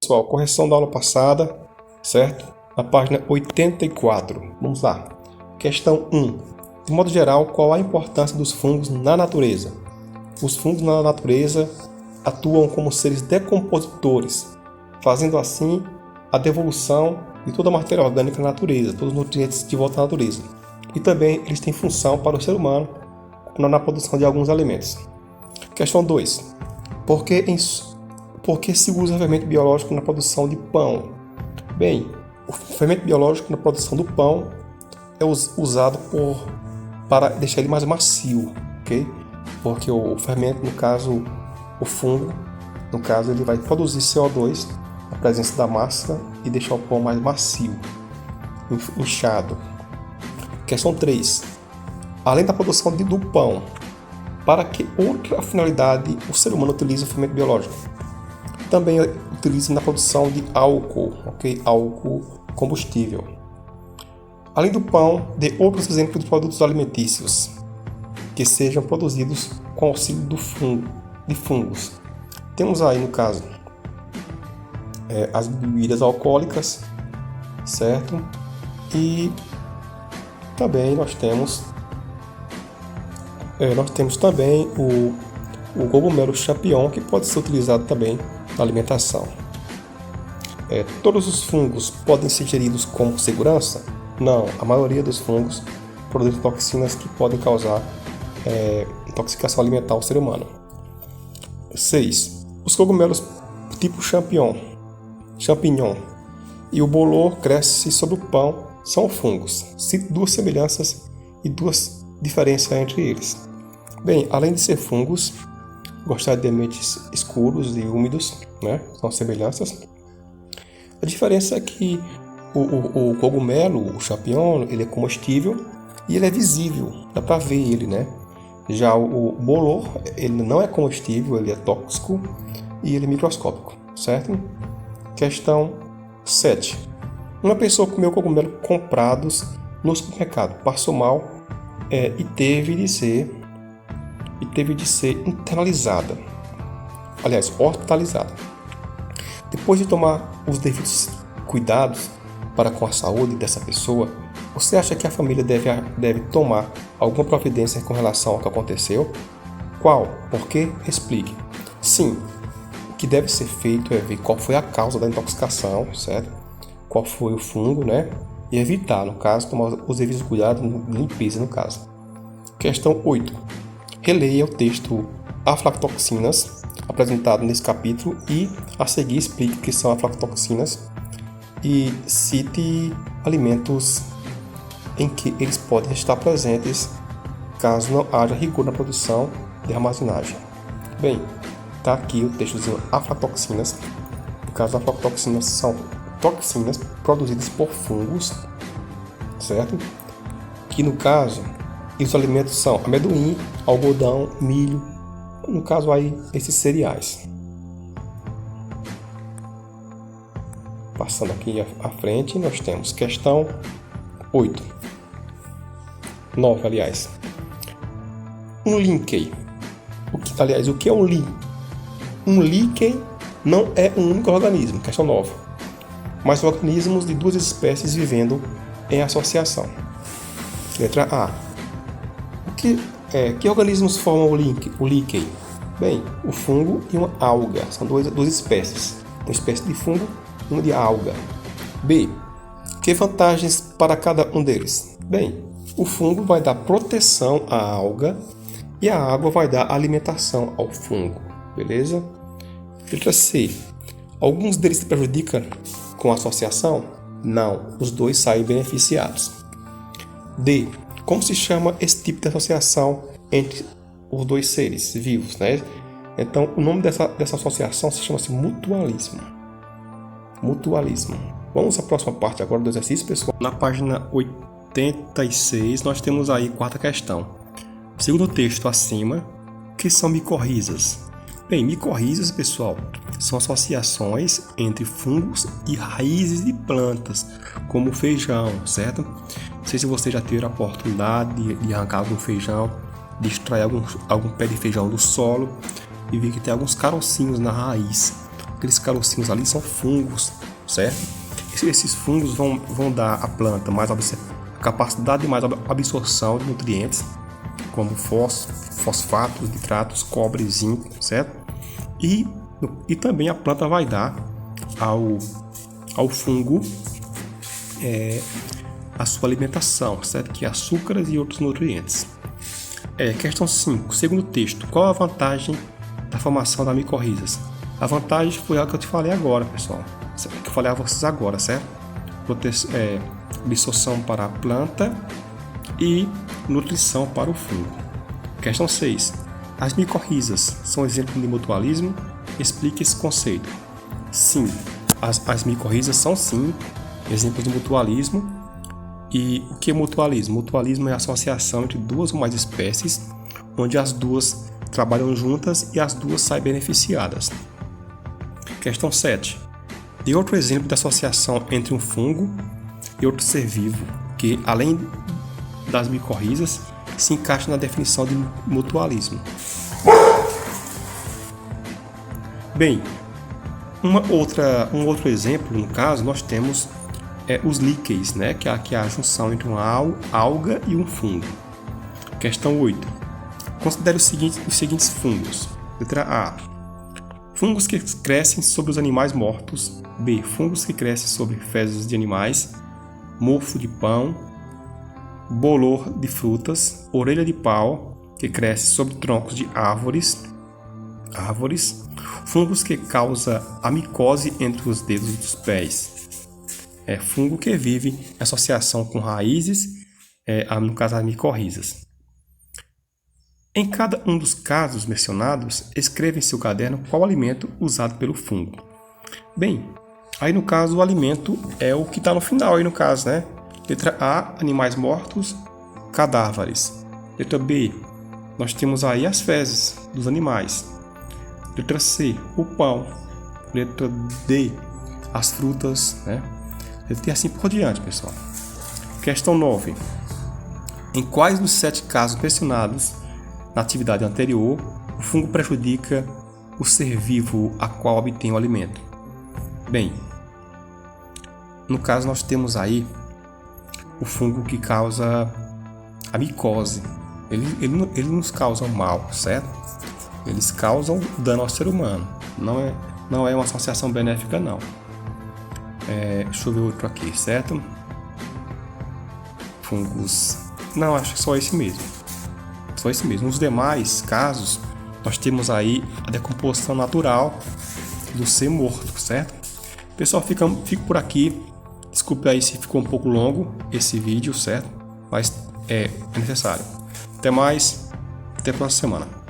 Pessoal, correção da aula passada, certo? Na página 84. Vamos lá. Questão 1. De modo geral, qual a importância dos fungos na natureza? Os fungos na natureza atuam como seres decompositores, fazendo assim a devolução de toda a matéria orgânica na natureza, todos os nutrientes de volta à natureza. E também eles têm função para o ser humano na produção de alguns alimentos. Questão 2. Por que se usa fermento biológico na produção de pão? Bem, o fermento biológico na produção do pão é usado para deixar ele mais macio, ok? Porque o fermento, no caso, o fungo, no caso, ele vai produzir CO2 na presença da massa e deixar o pão mais macio, inchado. Questão 3. Além da produção do pão, para que outra finalidade o ser humano utiliza o fermento biológico? Também utiliza na produção de álcool, ok? Álcool combustível. Além do pão, dê outros exemplos de produtos alimentícios que sejam produzidos com auxílio de fungos. Temos aí, no caso, as bebidas alcoólicas, certo? E também nós temos também o cogumelo champignon, que pode ser utilizado também na alimentação. Todos os fungos podem ser ingeridos com segurança? Não, a maioria dos fungos produzem toxinas que podem causar intoxicação alimentar ao ser humano. 6. Os cogumelos tipo champignon e o bolor cresce sobre o pão são fungos. Cite duas semelhanças e duas diferenças entre eles. Bem, além de ser fungos, gostar de ambientes escuros e úmidos, né? São semelhanças. A diferença é que o cogumelo, o champignon, ele é comestível e ele é visível, dá para ver ele, né? Já o bolor, ele não é comestível, ele é tóxico e ele é microscópico, certo? Questão 7. Uma pessoa comeu cogumelo comprados no supermercado, passou mal e teve de ser internalizada, aliás, hospitalizada. Depois de tomar os devidos cuidados para com a saúde dessa pessoa, você acha que a família deve tomar alguma providência com relação ao que aconteceu? Qual? Por quê? Explique. Sim, o que deve ser feito é ver qual foi a causa da intoxicação, certo? Qual foi o fungo, né? E evitar, no caso, tomar os devidos cuidados, limpeza, no caso. Questão 8. Releia o texto aflatoxinas apresentado nesse capítulo e, a seguir, explique o que são aflatoxinas e cite alimentos em que eles podem estar presentes caso não haja rigor na produção e armazenagem. Bem, está aqui o texto de aflatoxinas. No caso, aflatoxinas são toxinas produzidas por fungos, certo? Que no caso, os alimentos são amendoim, algodão, milho, no caso aí, esses cereais. Passando aqui à frente, nós temos questão 8. 9, aliás. Um líquen. O que é um líquen? Um líquen não é um único organismo, questão 9. Mas organismos de duas espécies vivendo em associação. Letra A. Que organismos formam o líquen? Bem, o fungo e uma alga. São duas espécies. Uma espécie de fungo e uma de alga. B. Que vantagens para cada um deles? Bem, o fungo vai dar proteção à alga e a água vai dar alimentação ao fungo. Beleza? Letra C. Alguns deles se prejudicam com a associação? Não, os dois saem beneficiados. D. Como se chama esse tipo de associação entre os dois seres vivos, né? Então, o nome dessa associação se chama-se mutualismo. Mutualismo. Vamos à próxima parte agora do exercício, pessoal. Na página 86, nós temos aí quarta questão. Segundo o texto acima, o que são micorrizas? Bem, micorrizas, pessoal, são associações entre fungos e raízes de plantas, como o feijão, certo? Não sei se você já teve a oportunidade de arrancar algum feijão, de extrair algum pé de feijão do solo e ver que tem alguns carocinhos na raiz. aqueles carocinhos ali são fungos, certo? Esses fungos vão dar à planta mais capacidade de mais absorção de nutrientes, como fosfatos, nitratos, cobre, zinco, certo? E também a planta vai dar ao fungo a sua alimentação, certo? Que é açúcares e outros nutrientes. Questão 5. Segundo o texto, qual a vantagem da formação das micorrizas? A vantagem foi a que eu te falei agora, pessoal. Que eu falei a vocês agora, certo? Absorção para a planta e nutrição para o fungo. Questão 6. As micorrizas são exemplo de mutualismo? Explique esse conceito. Sim, as micorrizas são sim exemplos de mutualismo. E o que é mutualismo? Mutualismo é a associação entre duas ou mais espécies, onde as duas trabalham juntas e as duas saem beneficiadas. Questão 7. Dê outro exemplo de associação entre um fungo e outro ser vivo, que, além das micorrizas, se encaixa na definição de mutualismo. Bem, um outro exemplo, no caso, nós temos os líqueis, né? que é a junção entre uma alga e um fungo. Questão 8. Considere os seguintes fungos. Letra A. Fungos que crescem sobre os animais mortos. B. Fungos que crescem sobre fezes de animais. Mofo de pão. Bolor de frutas. Orelha de pau, que cresce sobre troncos de árvores. Fungos que causam a micose entre os dedos dos pés. Fungo que vive em associação com raízes, no caso as micorrizas. Em cada um dos casos mencionados, escreva em seu caderno qual alimento usado pelo fungo. Bem, aí no caso o alimento é o que está no final aí no caso, né? Letra A, animais mortos, cadáveres. Letra B, nós temos aí as fezes dos animais. Letra C, o pão. Letra D, as frutas, né? E assim por diante, pessoal. Questão 9. Em quais dos 7 casos mencionados na atividade anterior, o fungo prejudica o ser vivo a qual obtém o alimento? Bem, no caso nós temos aí o fungo que causa a micose. Ele nos causa mal, certo? Eles causam dano ao ser humano. Não é uma associação benéfica, não. Deixa eu ver outro aqui, certo? Fungos. Não, acho que só esse mesmo. Nos demais casos, nós temos aí a decomposição natural do ser morto, certo? Pessoal, fico por aqui. Desculpe aí se ficou um pouco longo esse vídeo, certo? Mas é necessário. Até mais. Até a próxima semana.